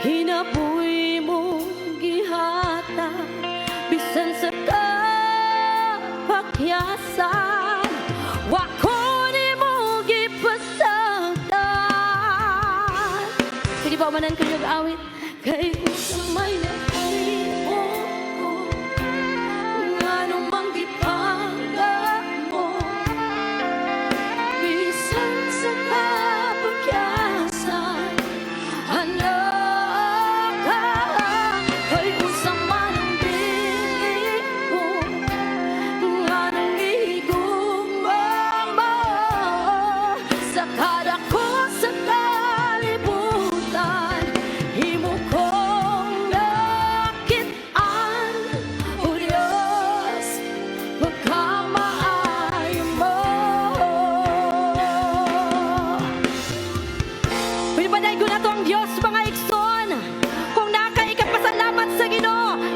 Hinabuhi mo gihata bisan sa kapakyasan, wako ni mo gipasagdan. Pwede ba manan ko yung awit? Kay usamay na mo nganong manggipangga mo bisan sa kapakyasan. Ano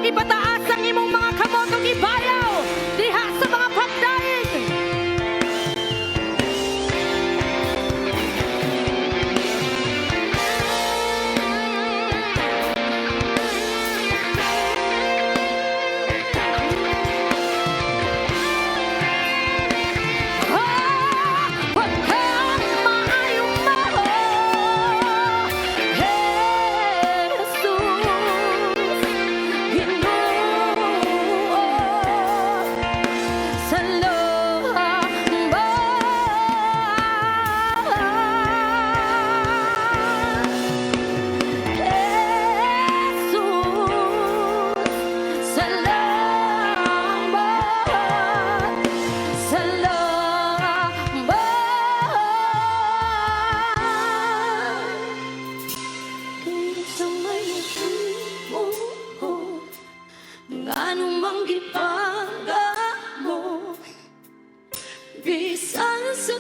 ipataas ang imong mga kamot ug ibayaw diha sa mga pagdaig. Anong manggipangga mo bisan sa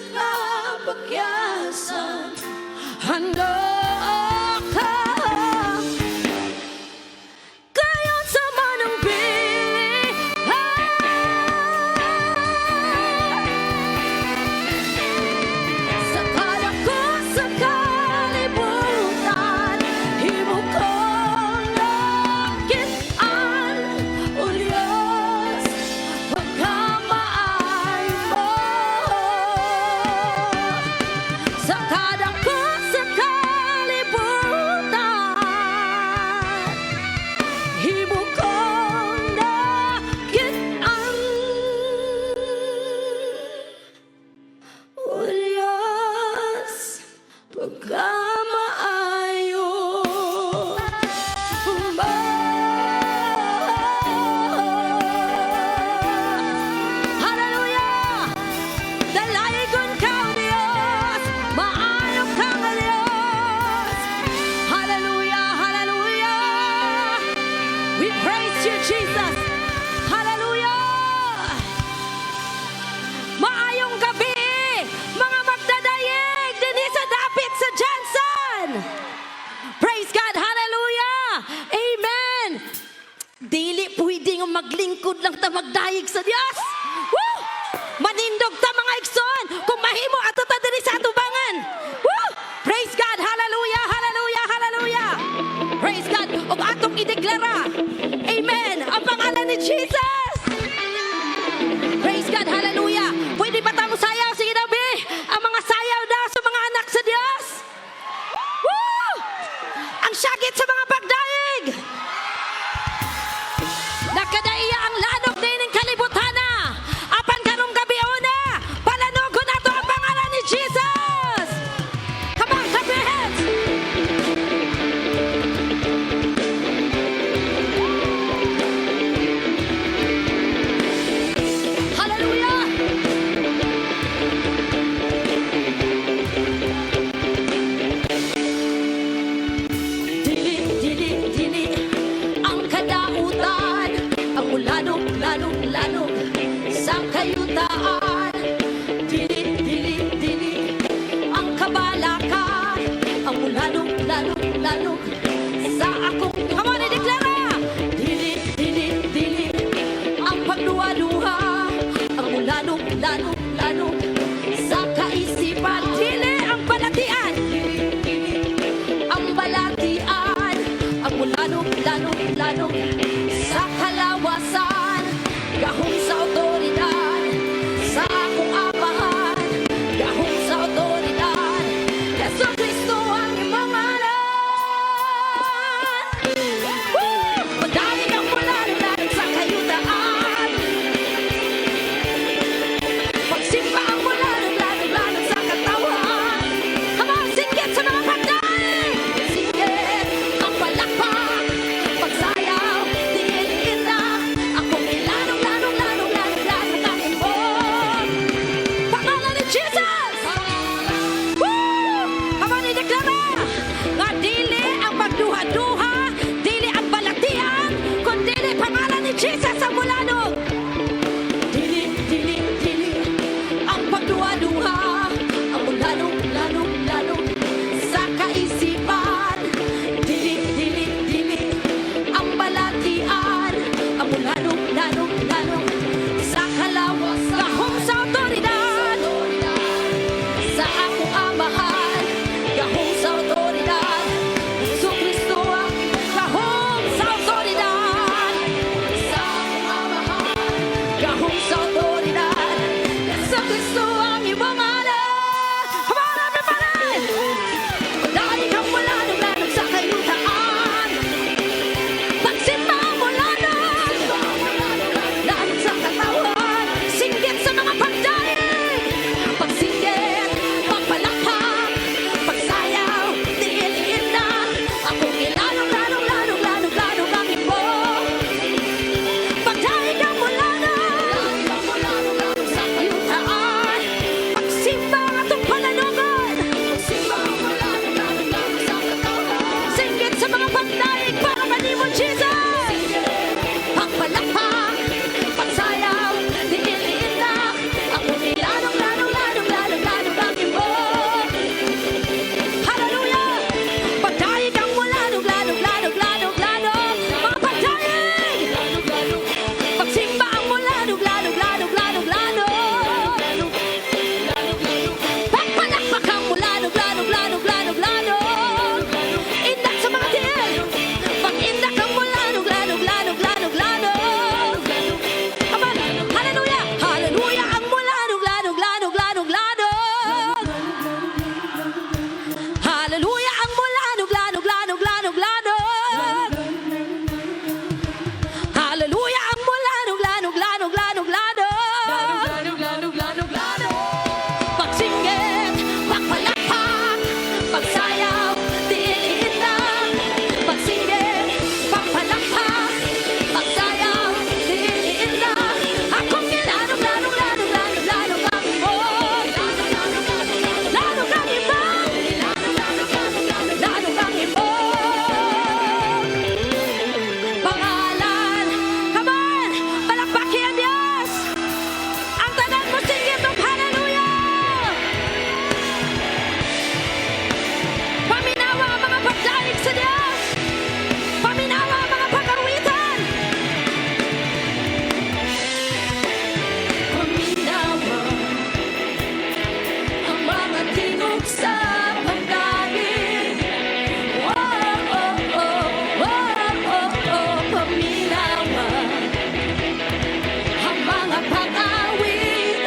kapakyasan, handa ka kayon sa manang bilihan. pagkamaayo. Hallelujah! Dalayigon ka, O Diyos! Maayong ka, O Diyos! Hallelujah! Hallelujah! We praise you, Jesus! Hallelujah! Maayong gabi, mga magdadayeg din sa dapit sa Jansan! Praise God! Hallelujah! Amen! Dili pwede nga maglingkod lang ta magdayeg sa Dios. Woo! Manindog ta mga igsoon kung mahimo ato ta diri sa atubangan. Woo! Praise God! Hallelujah! Hallelujah! Hallelujah! Praise God! Og atong ideklara. Amen! Ang pangalan ni Jesus! Praise God! Hallelujah! Pwede ba tamo sayaw? Sige na, be! Ang mga sayaw na sa mga anak sa Dios! Woo! Ang syagit sa mga pagdaig! Nakadaiya ang lanok din ng kalibutana. Apan karong gabi una, palanogon nato ang pangalan ni Jesus. Come on, clap your hands. sa pagkain. Oh, oh, oh, oh, oh, oh, paminawa ang mga pag-awitan.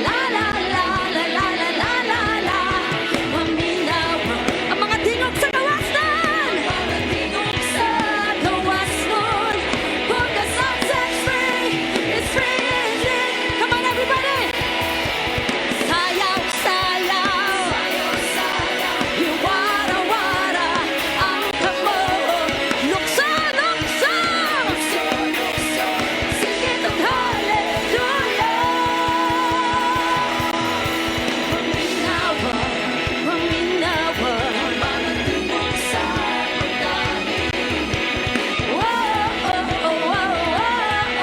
La la la la la la la la la, paminawa ang mga tingog sa gawas nun. Mga tingog sa gawas nun. Whom the sun sets free is free indeed. Come on everybody! Sayaw, sayaw, hiwara-wara ang kamot. Lukso, lukso, sigit ang hallelujah. Paminawa, paminawa, mga tingog sa pagkain. Oh, oh, oh, oh,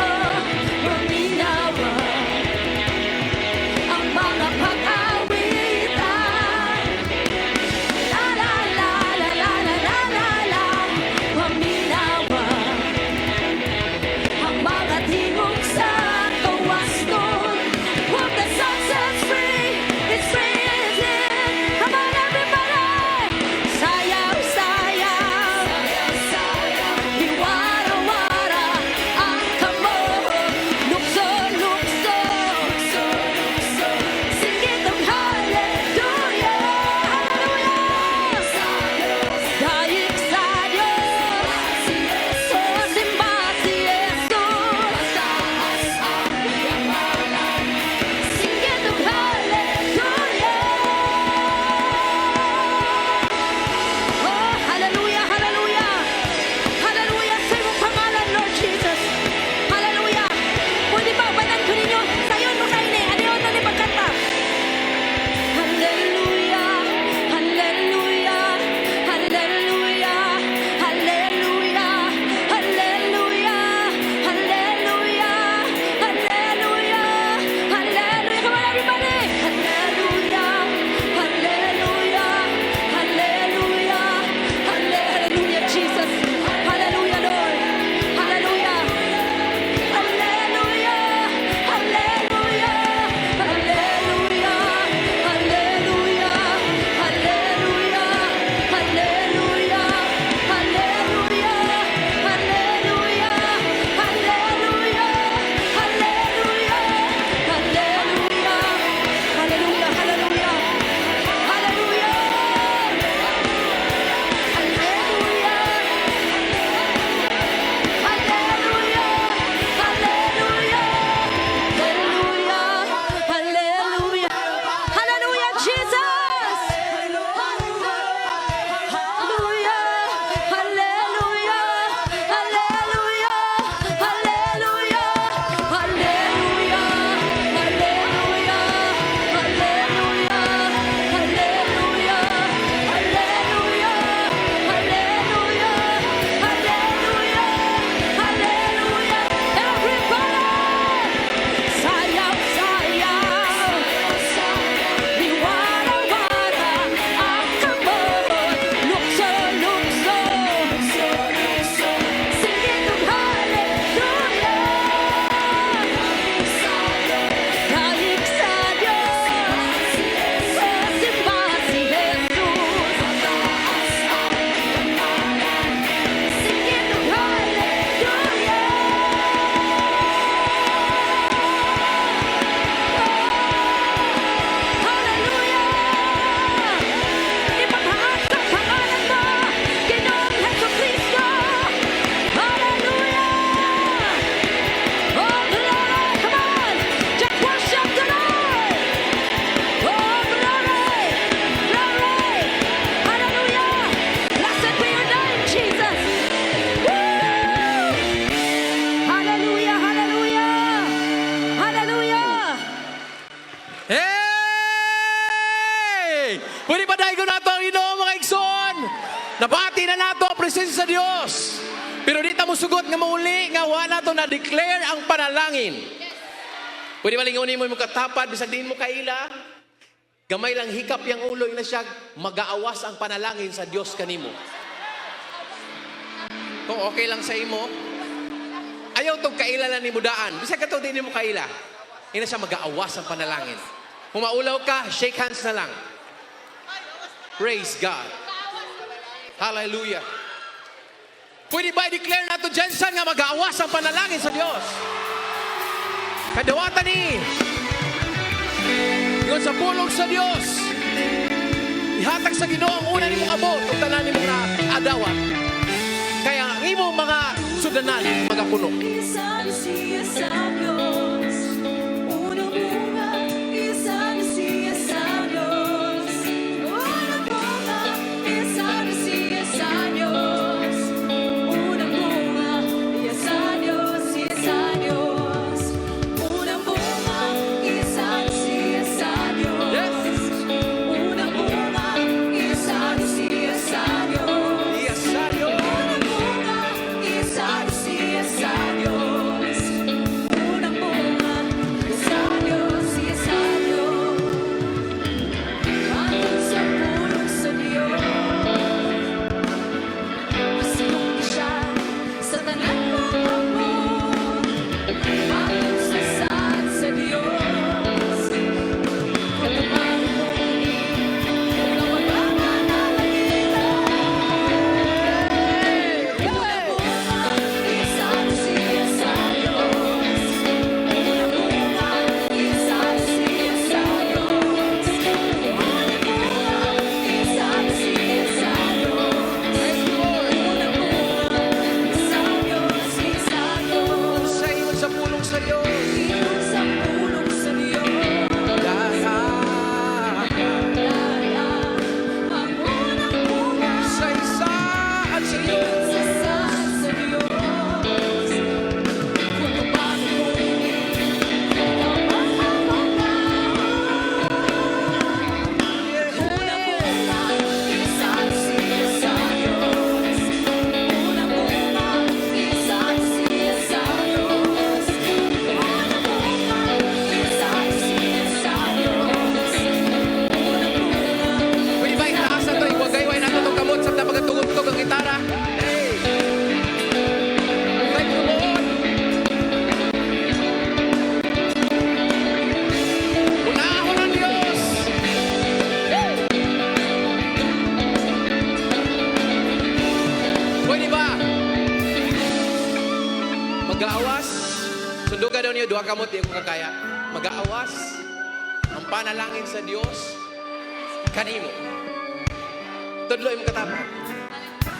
oh, paminawa ang mga pag-awitan. La la la la la la la la la, paminawa ang mga tingog sa gawas nun. Whom the sun sets free is free indeed. Come on everybody! Sayaw, sayaw, hiwara-wara ang kamot. Lukso, lukso, sigit ang hallelujah. Hallelujah! Dahil sa Diyos, simba si Jesus. Sigit ang hallelujah. Oh, hallelujah, hallelujah. Hallelujah sa iyong pangalan, Lord Jesus. Hallelujah. Pwede ba banan ko ninyo? Sayo mo kayo ni. Ano yun na ni pagkanta? Hallelujah, hallelujah, hallelujah, hallelujah, hallelujah, hallelujah, hallelujah, hallelujah. Come on everybody. Hallelujah, hallelujah, hallelujah, hallelujah, Jesus. Hallelujah, Lord. Hallelujah. Hallelujah, hallelujah, hallelujah, hallelujah, hallelujah, hallelujah, hallelujah, hallelujah, hallelujah, hallelujah, hallelujah, hallelujah, hallelujah, hallelujah, hallelujah, Jesus. Hallelujah, hallelujah, hallelujah, hallelujah, hallelujah, hallelujah, hallelujah, hallelujah, hallelujah, hallelujah, hallelujah, everybody! Sayaw, sayaw, hiwara-wara ang kamot. Lukso, lukso, sigit ang hallelujah. Dahil sa Diyos, simba si Jesus. Sigit ang hallelujah. Hallelujah! Ipaghangat sa pangalan mo, Ginoong Jesucristo. Hallelujah! Oh, glory! Come on! Just worship the Lord! Oh, glory! Glory! Hallelujah! Blessed be your name, Jesus! Woo! Hallelujah! Hallelujah! Hallelujah! Hey! Pwede ba dahil ko na ito ang Ginoo, mga igsoon? Nabati na nato ang presensya sa Dios. Pero di ta mo sugot nga mauli nga wa nato na declare ang panalangin. Pwede ba lingunin mo yung katapad bisag diin mo kaila? Gamay lang hikap yang ulo na siya mag-aawas ang panalangin sa Dios kanimo. Kung okay lang sa imo, ayaw tong kaila na ni mudaan. Bisag ka to di mo kaila. Ina siya mag-aawas ang panalangin. Kung maulaw ka, shake hands na lang. Praise God. Hallelujah. Pwede ba i-declare nato Jensen nga mag-aawas ang panalangin sa Diyos? Kadawatan ni. Yun sa pulong sa Diyos. Ihatag sa Ginoo ang una nimong abot ug tanan nimong naadawat. Kaya ang imong mga sudanan magapuno. Isa na siya sa Diyos. Unang bunga, isa na siya sa Diyos. Unang bunga, isa na siya sa Diyos. Unang bunga, isa Diyos, isa Diyos. Unang bunga, isa na siya sa Diyos. Yes. Unang bunga, isa na siya sa Diyos. Yes, Sadio. Unang bunga, isa na siya sa Diyos. Unang bunga, isa Diyos, isa Diyos. Ayon sa pulong sa Diyos. Pasikong siya sa tanan mong amor. Ayon sa saan sa Diyos. Katuparan mo, kawalangan na langitan. Unang bunga, isa na siya sa Diyos. Unang bunga, isa na siya sa Diyos. Unang bunga, isa na siya sa Diyos. Unang bunga, isa Diyos, isa Diyos. Sa ingon sa pulong sa Diyos. Iyon sa pulong sa Diyos. Daya, ang unang bunga. Sa isa at sa Diyos. Sa saan sa Diyos. Kung tuparin mo, unang bunga, isa na siya sa Diyos. Unang bunga, isa na siya sa Diyos. Unang bunga, isa na siya sa Diyos. Unang bunga, Pwede ba itaas na ito? Iwagay-way na ito itong kamot sa tapagatugot-tugog ang gitara. Hey! Thank you, Lord. Unahon ang Diyos. Pwede ba? Mag-aawas. Sundugan daw niyo, duha kamot, di ko kakaya. Mag-aawas ang panalangin sa Diyos kanimo. Tudlo imong katapang.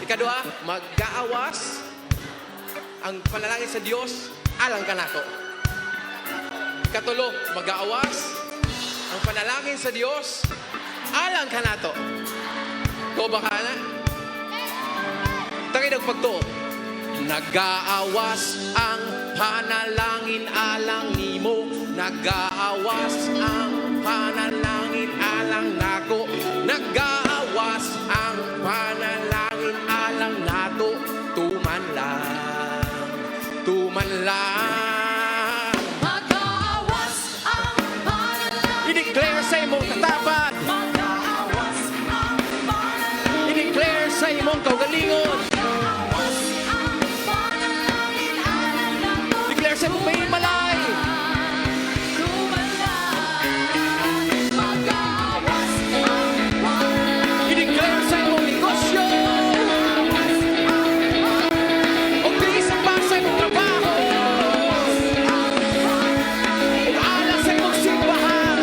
Ikadua, mag-aawas ang panalangin sa Diyos alang kanato. Ikatulo, mag-aawas ang panalangin sa Diyos alang kanato. Ko ba ka na? Tangin ang pagtuo. Nag-aawas ang panalangin alang nimo. Nag-aawas ang panalangin alang nako. Nag-aawas ang panalangin alang nato. Tuman lang. Tuman lang. mag-aawas ang panalangin. I-declare sa imong katapat. Mag-aawas ang panalangin. I-declare sa imong kaugalingon. Mag-aawas ang panalangin. Alang nato. Declare sa imong mahimalay. Tumalang. Mag-aawas ang panalangin. I-declare sa imong negosyo. O tiis ang pa sa imong trabaho. Alang sa imong simbahan.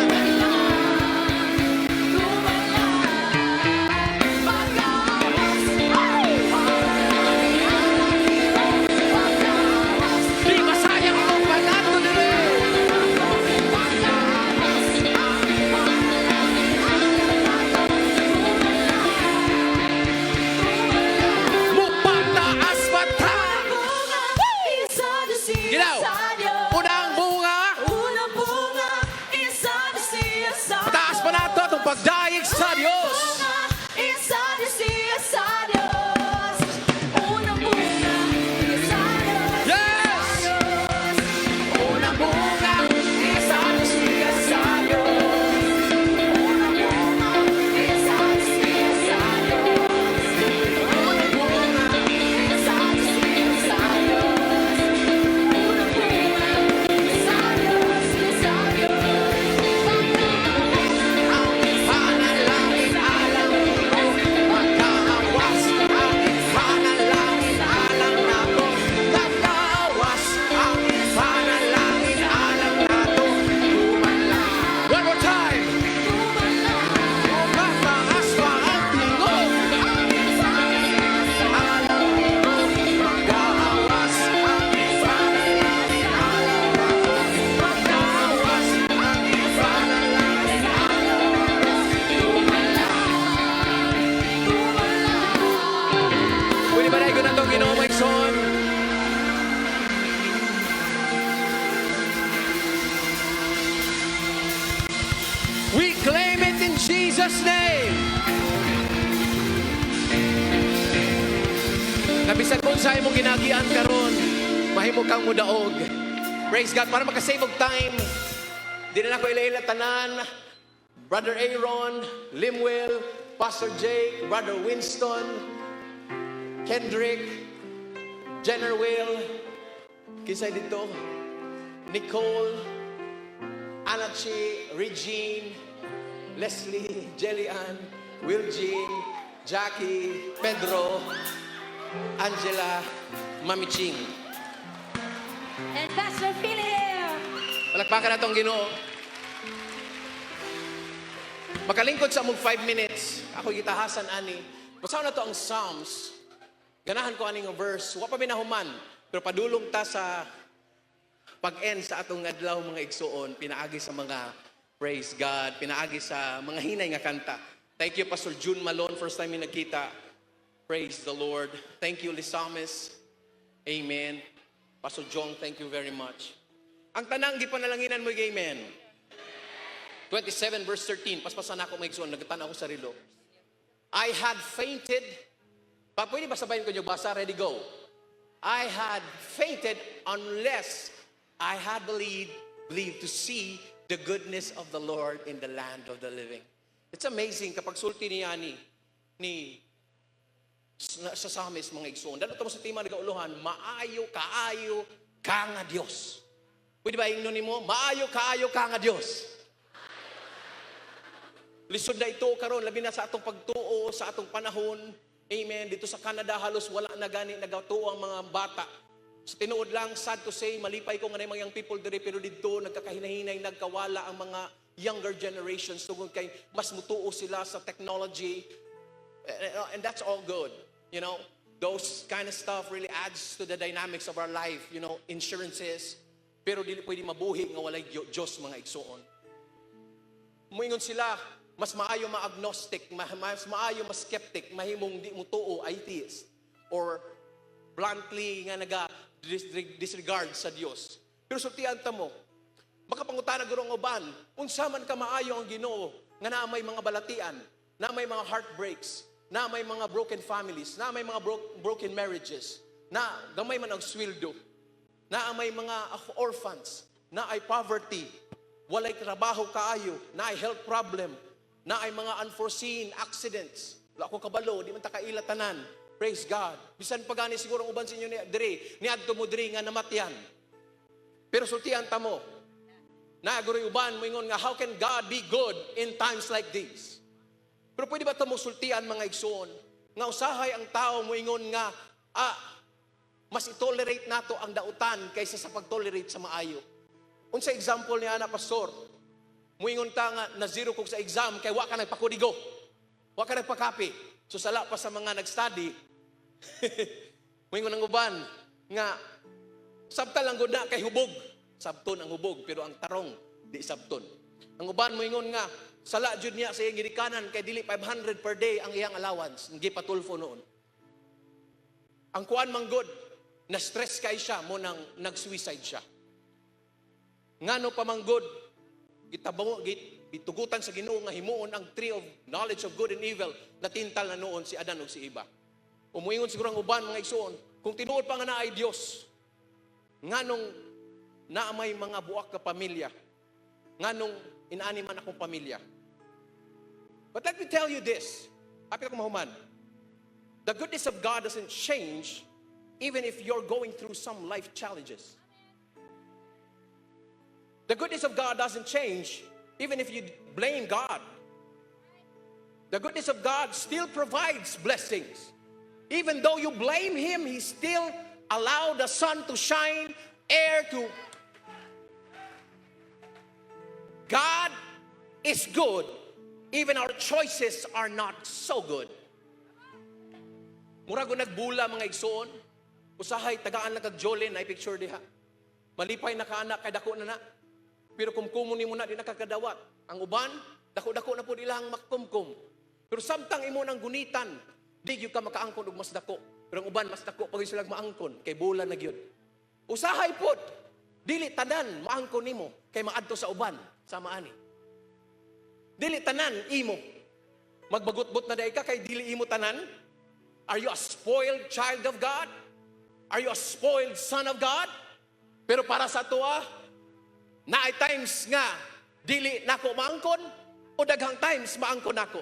We claim it in Jesus' name. Nabisan mo sa imong ginagian karon, mahimo kang mudaog. Praise God. Para makasave og time, di na ako ila-ila tanan. Brother Aaron, Limwell, Pastor Jake, Brother Winston, Kendrick, Jenner Will, kisay dito, Nicole, Anachi, Regine, Leslie, Jelly-Ann, Wiljean, Jackie, Pedro, Angela, Mami Ching. And Pastor Philip here. Palakpakan na itong Ginoo. Makalingkod sa mong 5 minutes. Ako gitahasan ani. Basaw na to ang Psalms. Ganahan ko aning verse. Wa pa minahuman. Pero padulong ta sa pag-end sa atong adlaw mga igsuon. Pinaagi sa mga praise God. Pinaagi sa mga hinay nga kanta. Thank you Pastor June Malone. First time yung nagkita. Praise the Lord. Thank you Lisamis. Amen. Pastor Jong, thank you very much. Ang tanang gipanalanginan mo, amen. 27 verse 13, paspasan ako mga igsoon, nagtanaw ako sa relo. I had fainted, pwede ba sabayin ko nyo basa, ready, go. I had fainted unless I had believed to see the goodness of the Lord in the land of the living. It's amazing kapag sulti niya ni sa Samis mga igsoon. Dalo tamo sa tima nagauluhan, maayo kaayo ka nga Dios. Pwede ba ingnon nimo? Maayo kaayo ka nga Dios. Lisod na ito karon labi na sa atong pagtuo sa atong panahon. Amen. Dito sa Canada halos wala na gani nagatuo ang mga bata. Sa tinuod lang, sad to say, malipay ko nga na mga young people diri pero dito nagkakahinahinay, nagkawala ang mga younger generations tungod kay mas mutuo sila sa technology. And that's all good. You know, those kind of stuff really adds to the dynamics of our life. You know, insurances. Pero dili pwede mabuhi nga walay Diyos mga igsoon. Muingon sila, mas maayo ma-agnostic, mas maayo ma-skeptic, mahimong di mo tuo, atheist. Or bluntly nga naga-disregard sa Diyos. Pero sultian ta mo, makapangutana gurong uban, unsa man ka maayo ang Ginoo nga naa may mga balatian, na may mga heartbreaks, na may mga broken families, na may mga broken marriages, na gamay man ang sweldo, na may mga orphans, na ay poverty, walay trabaho kaayo, na ay health problem, na ay mga unforeseen accidents. Wala ko kabalo, di man ta kaila tanan. Praise God. Bisan pagani siguro ang uban sa inyo ni adto mo diri nga namatyan. Pero sultian ta mo. Na guroy uban moingon nga how can God be good in times like these? Pero pwede ba ito mo sultian mga igsoon? Nga usahay ang tao mo ingon nga, mas itolerate nato ang dautan kaysa sa pag-tolerate sa maayo. Unsa example niya na pastor, mo ingon ta nga na zero kog sa exam kay wa ka nagpakudigo. Wa ka nagpakapi. So sala pa sa mga nag-study, mo ingon ang uban nga sabta lang gud na kay hubog. Sabton ang hubog pero ang tarong di sabton. Ang uban mo ingon nga sala jud niya sa iyang gidikanan kay dili 500 per day ang iyang allowance ngi patulfo noon. Ang kuan manggod na stress kay siya mo nang nag-suicide siya. Ngano pa manggod gitugutan sa Ginoo nga himuon ang tree of knowledge of good and evil natintal na noon si Adan ug si Eva. Umuingon siguro ang uban mga igsoon kung tinuod pa nga na ay Dios nganong naa may mga buak ka pamilya nganong inaani man akong pamilya. But let me tell you this. Happy ako mahuman. The goodness of God doesn't change even if you're going through some life challenges. The goodness of God doesn't change even if you blame God. The goodness of God still provides blessings. Even though you blame Him, He still allowed the sun to shine, air to... God is good. Even our choices are not so good. Mura ko nagbula mga igsoon. Usahay, tagaan lang kag-jolin, ay picture diha. Malipay na kaanak, kay dako na na. Pero kumkumo ni mo na, di nakakadawat. Ang uban, dako-dako na po nilang makumkum. Pero samtang imo nang gunitan, di yung ka makaangkon og mas dako. Pero ang uban, mas dako, pag sila maangkon, kay bulan na gyud. Usahay po, dili tanan, maangkon nimo, kay maadto sa uban, sama ani. Dili tanan imo. Magbagot-bot na day ka kay dili imo tanan. Are you a spoiled child of God? Are you a spoiled son of God? Pero para sa tuwa, naay times nga dili nako maangkon o daghang times maangkon nako.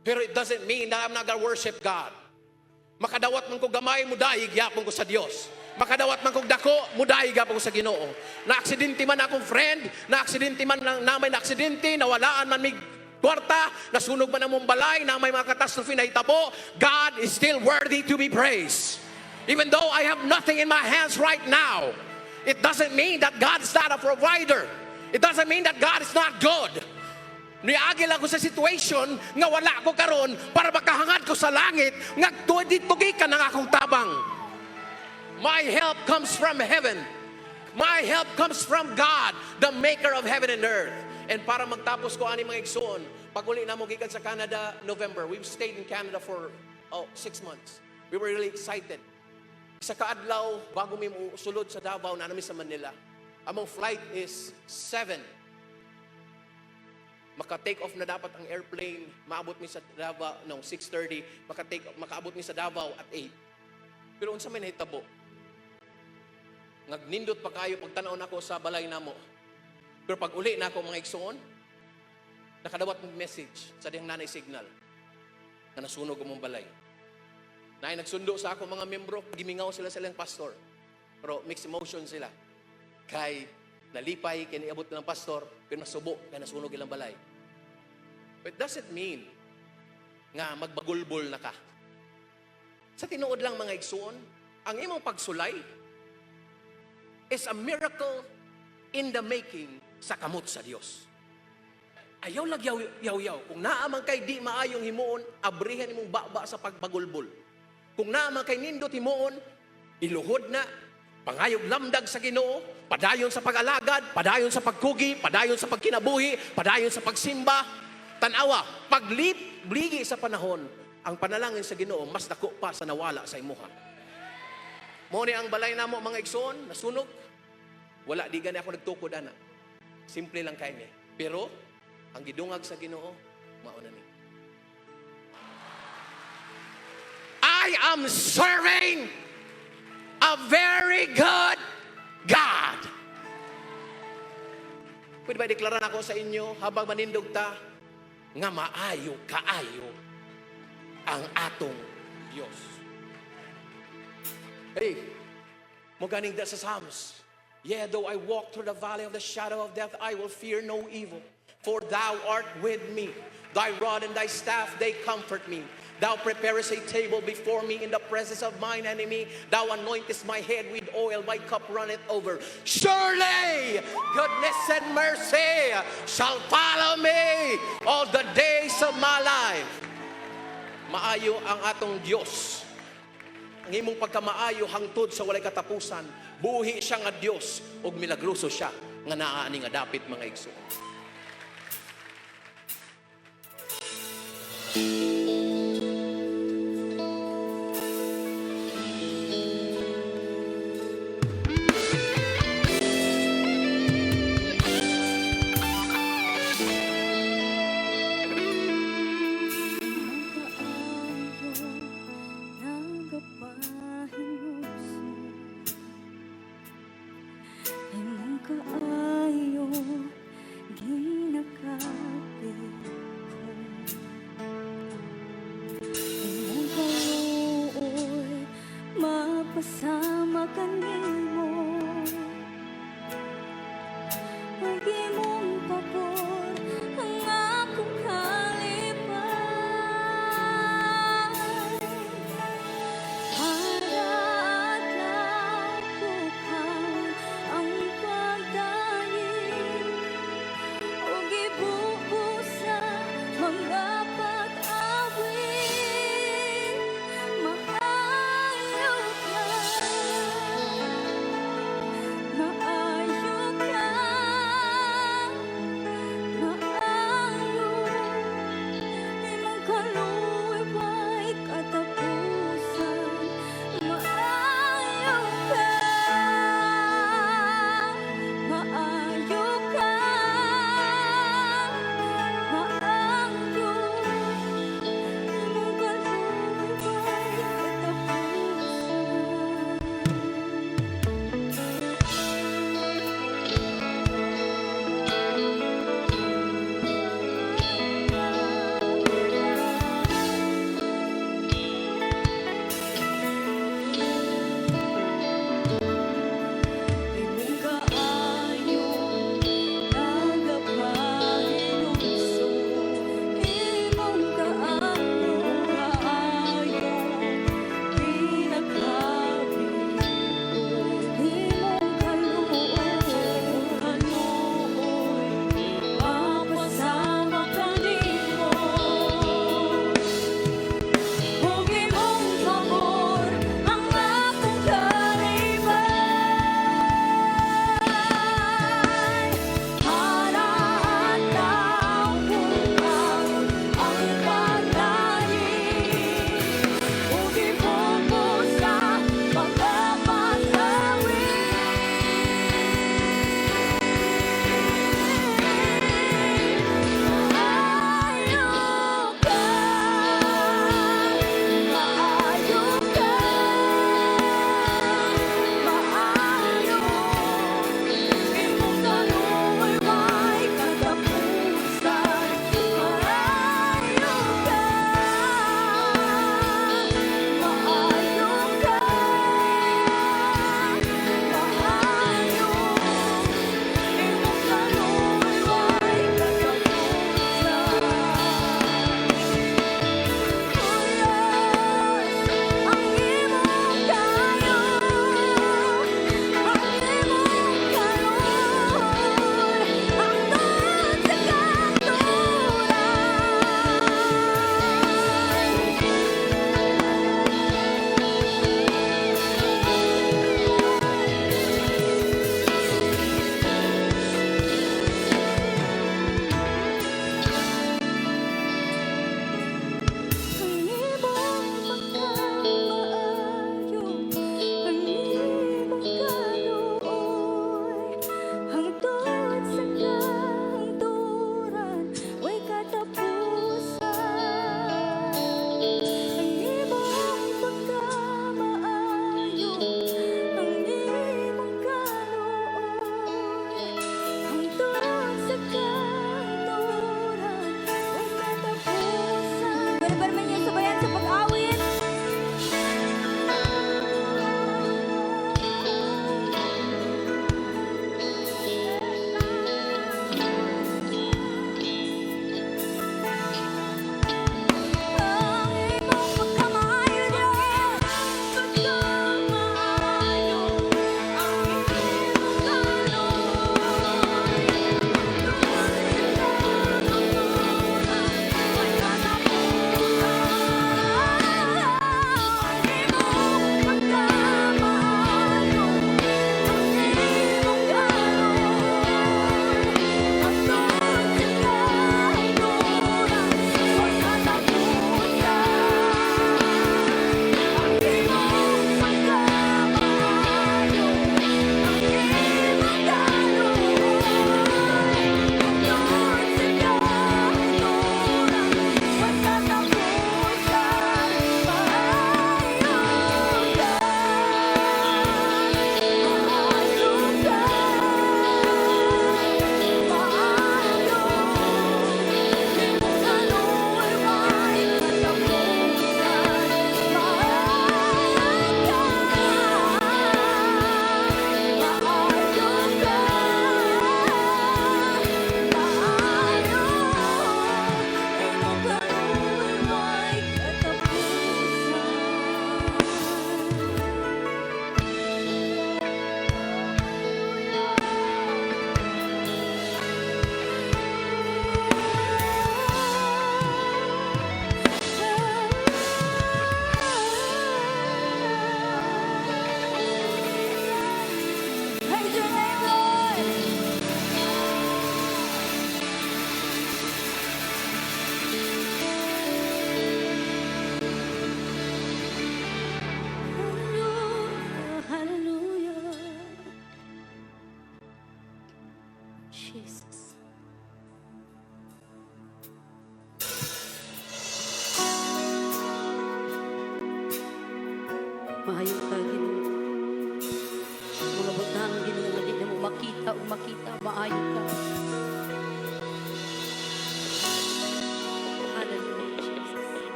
Pero it doesn't mean that I'm not gonna worship God. Makadawat man ko gamay, mudayig yapon ko sa Dios. Makadawat man kong dako, mudayig yapon ko sa Ginoo. Na-aksidente man akong friend, na-aksidente man namay na-aksidente, nawalaan man mig kwarta, nasunog man ang mong balay, na may mga catastrophe na hitabo, God is still worthy to be praised. Even though I have nothing in my hands right now, it doesn't mean that God is not a provider. It doesn't mean that God is not good. Niagil ako sa situation nga wala ko karon para makahangad ko sa langit nga tugi ka ng akong tabang. My help comes from heaven. My help comes from God, the maker of heaven and earth. And para magtapos ko ani mga igsoon, pag uli na mo gikan sa Canada, November, we've stayed in Canada for 6 months. We were really excited. Sa kaadlaw, bago mi sulod sa Davao, na namin sa Manila, among flight is 7. Maka-take off na dapat ang airplane, maabot mi sa Davao, 6:30, makaabot mi sa Davao at 8. Pero unsa may nahitabo? Nagnindot pa kayo pagtanaw nako sa balay namo. Pero pag uli na ako mga igsoon, nakadawat ng message sa diyang nanay signal na nasunog ang mong balay. Na nagsundo sa ako mga membro, gimingaw sila silang pastor. Pero mixed emotion sila. Kay nalipay, kay niabot ng pastor, pero nasubo, kay nasunog ilang balay. But does it mean nga magbagulbol na ka? Sa tinuod lang mga igsoon, ang imong pagsulay is a miracle in the making sa kamot sa Dios. Ayaw lang yaw-yaw. Kung naamang kay di maayong himuon, abrihan imong baba sa pagbagulbol. Kung naamang kay nindot himuon, iluhod na, pangayog lamdag sa Ginoo, padayon sa pag-alagad, padayon sa pagkugi, padayon sa pagkinabuhi, padayon sa pagsimba. Tanawa, pagligi sa panahon, ang panalangin sa Ginoo mas dako pa sa nawala sa imuha. Mo ni ang balay namo mga igsoon, nasunog. Wala di gani ako nagtukod ana. Simple lang kay ni. Pero ang gidungag sa Ginoo, mao na ni. I am serving a very good God. Pwede ba deklaran ako sa inyo habang manindog ta nga maayo kaayo ang atong Diyos. Hey, mo ganing da sa Psalms. Yeah, though I walk through the valley of the shadow of death, I will fear no evil. For thou art with me. Thy rod and thy staff, they comfort me. Thou preparest a table before me in the presence of mine enemy. Thou anointest my head with oil, my cup runneth over. Surely goodness and mercy shall follow me all the days of my life. Maayo ang atong Diyos. Ang imong pagkamaayo hangtod sa walay katapusan. Buhi siya nga Diyos ug milagroso siya nga naani nga dapit mga igsoon. Sama kanimo Pag-imong pagod ang akong kalipay Para at lapukan ang pagdayin O gibubusa mga pag-awin Maayo ka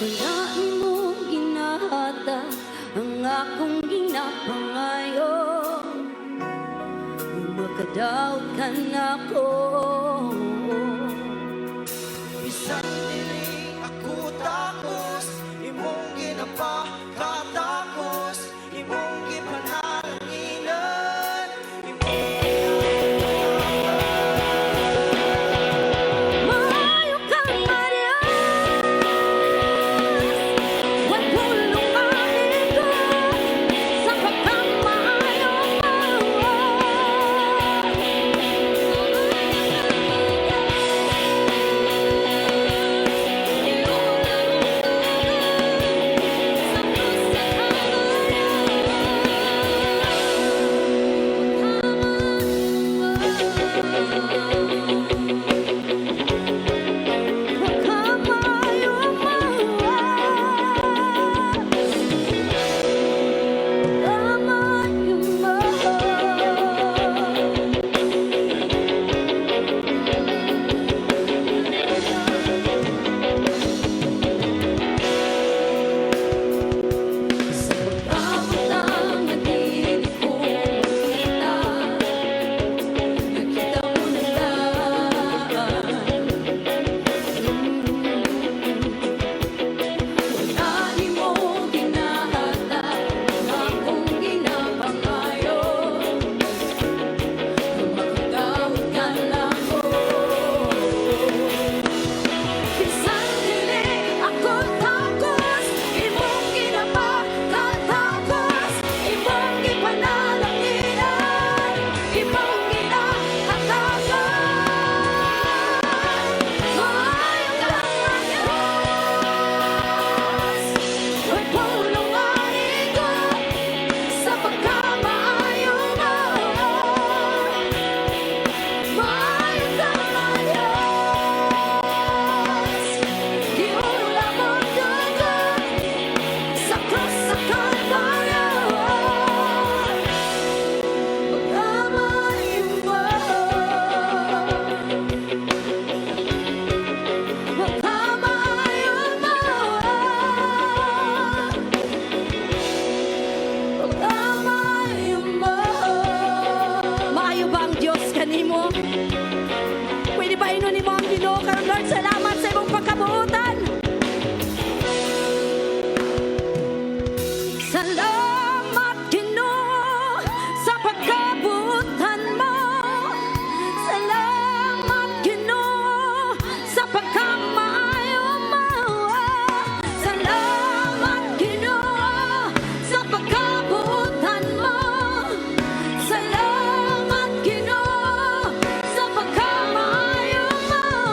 Wala mo ginahata ang akong ginapangayon. Makadaot ka na ko. Bisan dili ako takos, imong ginapakatakos, imong gipanalanginan, Maayo kang Marias, huwag pulunganin ko sa pagkamaayo mo. Maayo ba ang Diyos kanimo? Pwede ba inunin mo ang Ginoo karon, Lord? Salamat sa imong pagkabuotan. Salamat Ginoo sa pagkabuotan mo. Salamat Ginoo sa pagkamaayo mo. Salamat Ginoo sa pagkabuotan mo. Salamat Ginoo sa pagkamaayo mo.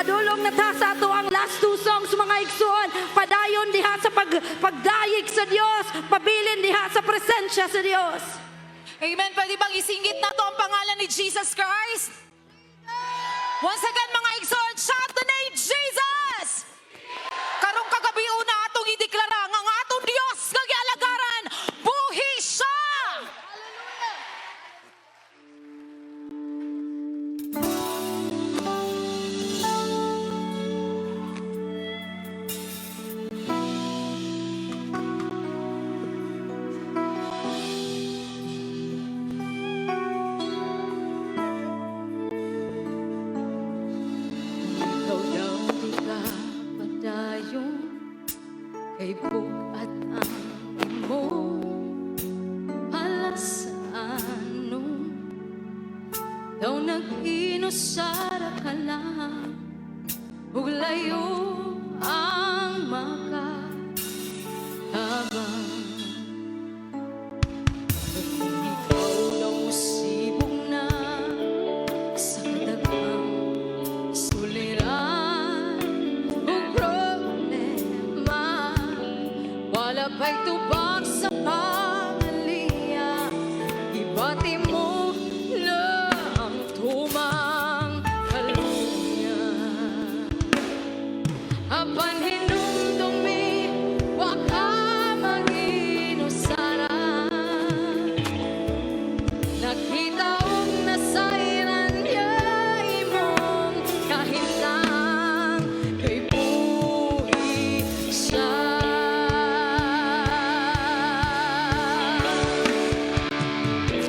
padulong na ta sa ato ang last two songs mga igsoon. Padayon diha sa pagdayig sa Dios, pabilin diha sa presensya sa Dios. Amen. Pwede bang isingit na to ang pangalan ni Jesus Christ? Once again, mga igsoon, shout the name Jesus! Karong kagabi una atong ideklara nga ang atong Dios nga gialagaran, buhi siya! Ikaw daw di ka padayon kay bugat ang imo alasano daw nag-inusara ka lang ug layo ang makatabang kung ikaw daw musibong na sa kadagang suliran o problema, wala pa'y tubag sa pangaliya, ibati mo na ang tumang kalunya. Apan hinumdumi, waka mag-inusara, nakita og nasairan niya imong kahimtang kay buhi siya.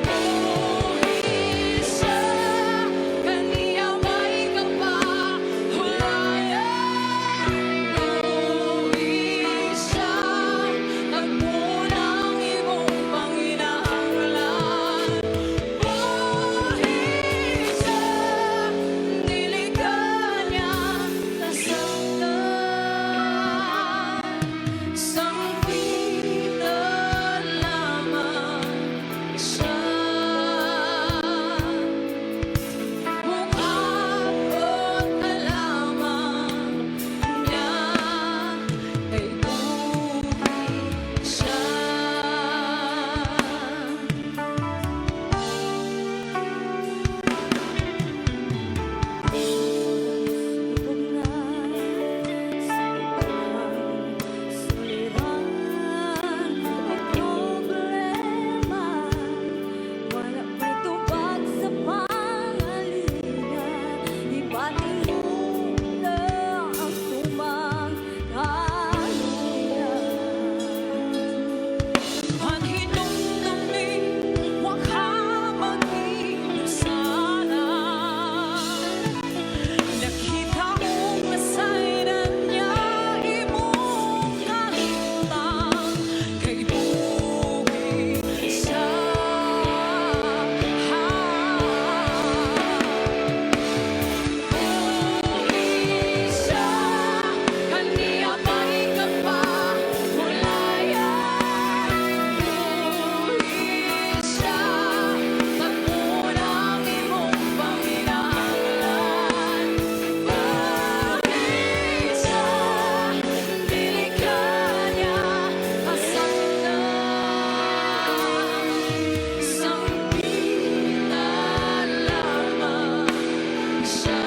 Buhi siya, kaniya may kapahulayan. Buhi siya, nagpunang imong panginahanglan. Buhi siya, niligan niya nasaktan. Sangpitan lamang siya. Mukha't ka lamang niya kay buhi siya. Nakita kong nasairan niya imong kahimtang kay buhi siya. Buhi siya, kaniya may kapahulayan. Buhi siya, nagpunang imong panginahanglan. Buhi siya, nilikha niya masaktan. Sangpitan lamang siya.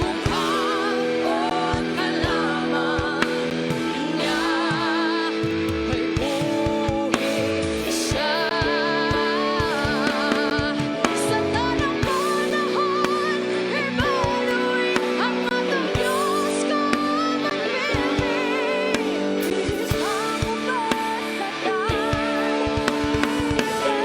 Mukha't ka lamang niya kay buhi siya. Sa tanang panahon, ibaluy ang atong Diyos kung magpili. Sa mundo sa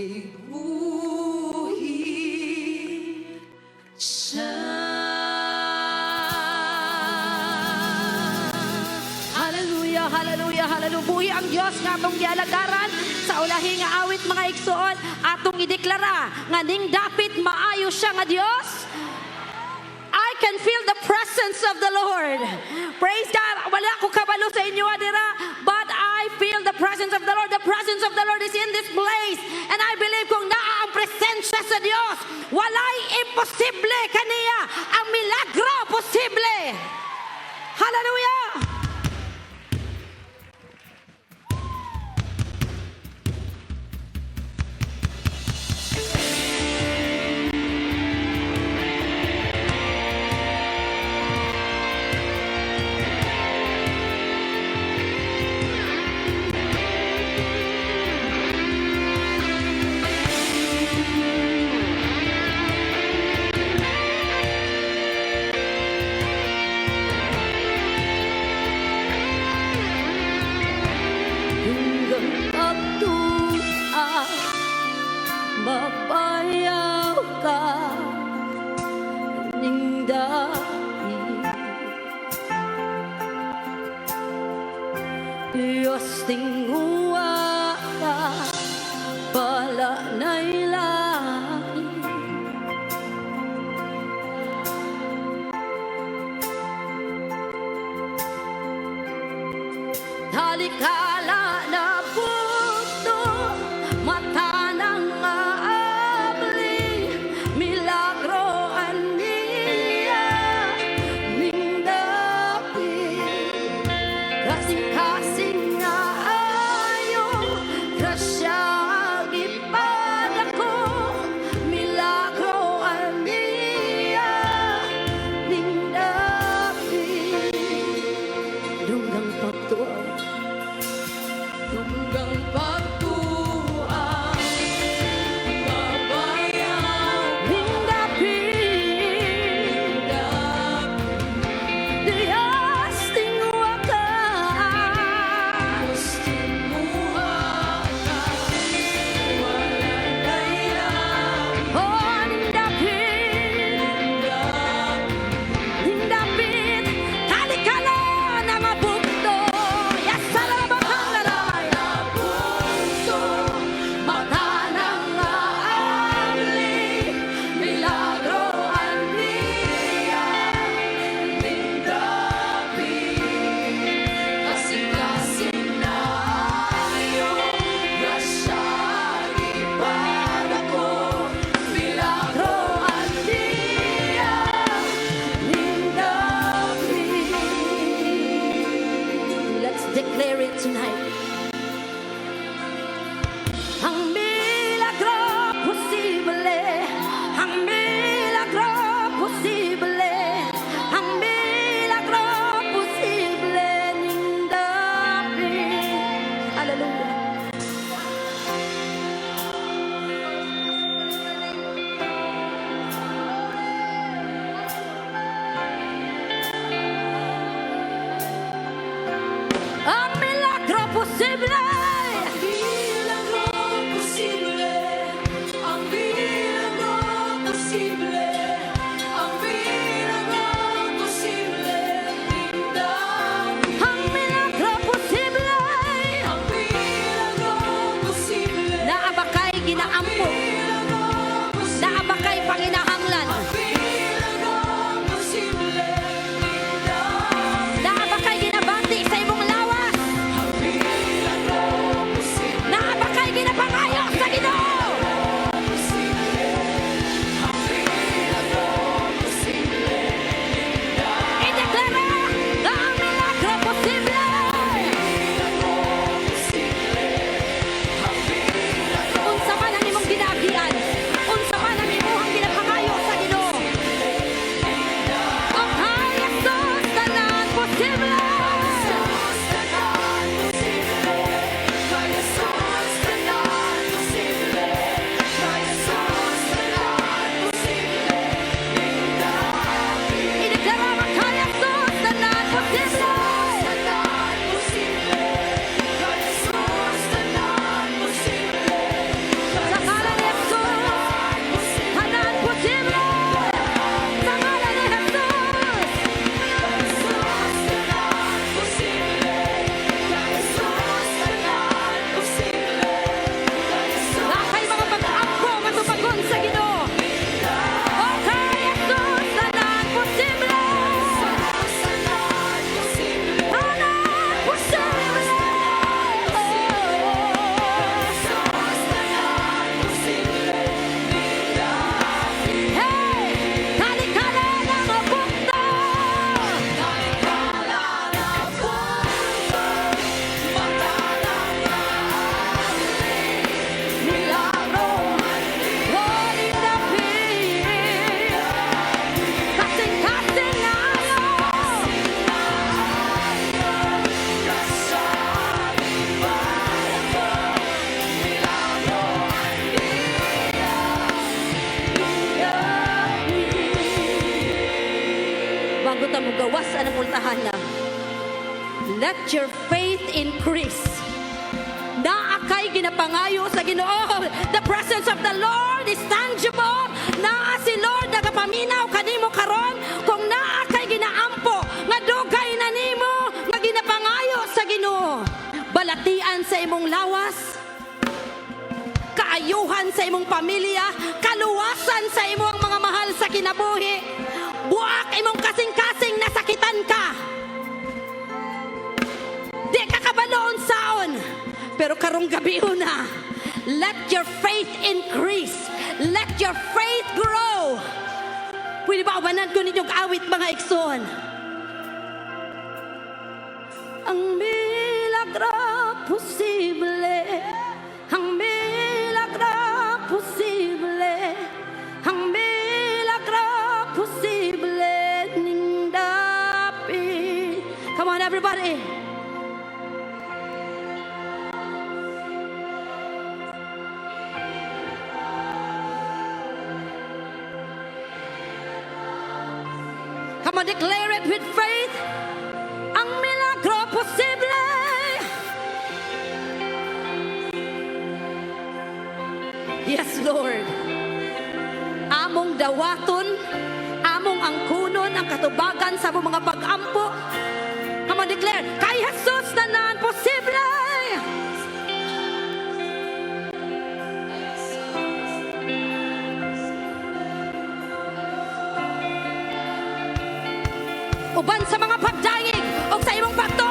Ibuhi siya. Hallelujah, hallelujah, hallelujah. Buhi ang Diyos nga atong gialagaran sa ulahi nga awit mga igsoon atong ideklara nga ning dapit maayo siya nga Diyos. I can feel the presence of the Lord. Praise God. Wala ko kabalo sa inyo adira, but I feel the presence of the Lord. The presence of the Lord is in this place. And I believe kung naa ang presensya sa Diyos, walay imposible kaniya. Ang milagro posible. Hallelujah. Hanggang pagtuan, mapayaw ka ning dapit. Diyos tinguwa ka, pala na'y langit. Halikala na puto, mata ng maabling, milagro aniya, ning dapit. Kasing-kasing nga ng pultahan na. Let your faith increase. Naakay ginapangayo sa Ginoo. The presence of the Lord is tangible. Naa si Lord nagapaminaw kanimo karon kung naakay ginaampo nga dugay na nimo nga ginapangayo sa Ginoo. Balatian sa imong lawas, kaayuhan sa imong pamilya, kaluwasan sa imong mga mahal sa kinabuhi. Buak imong kasing-kasing nasakitan ka. Di ka kabaloon saon. Pero karong gabi na, let your faith increase. Let your faith grow. Pwede ba awanan ko ninyong awit mga ikson? Ang milagro posible. Ang milagro posible. Ang milagro posible ning dapit. Come on everybody. Come on, declare it with faith. Ang milagro posible. Yes, Lord. Among dawaton, among angkunon, ang katubagan sa among mga pag-ampo. Come on, declare. Kay Jesus na naan posible. Uban sa mga pagdayeg o sa imong pagtuo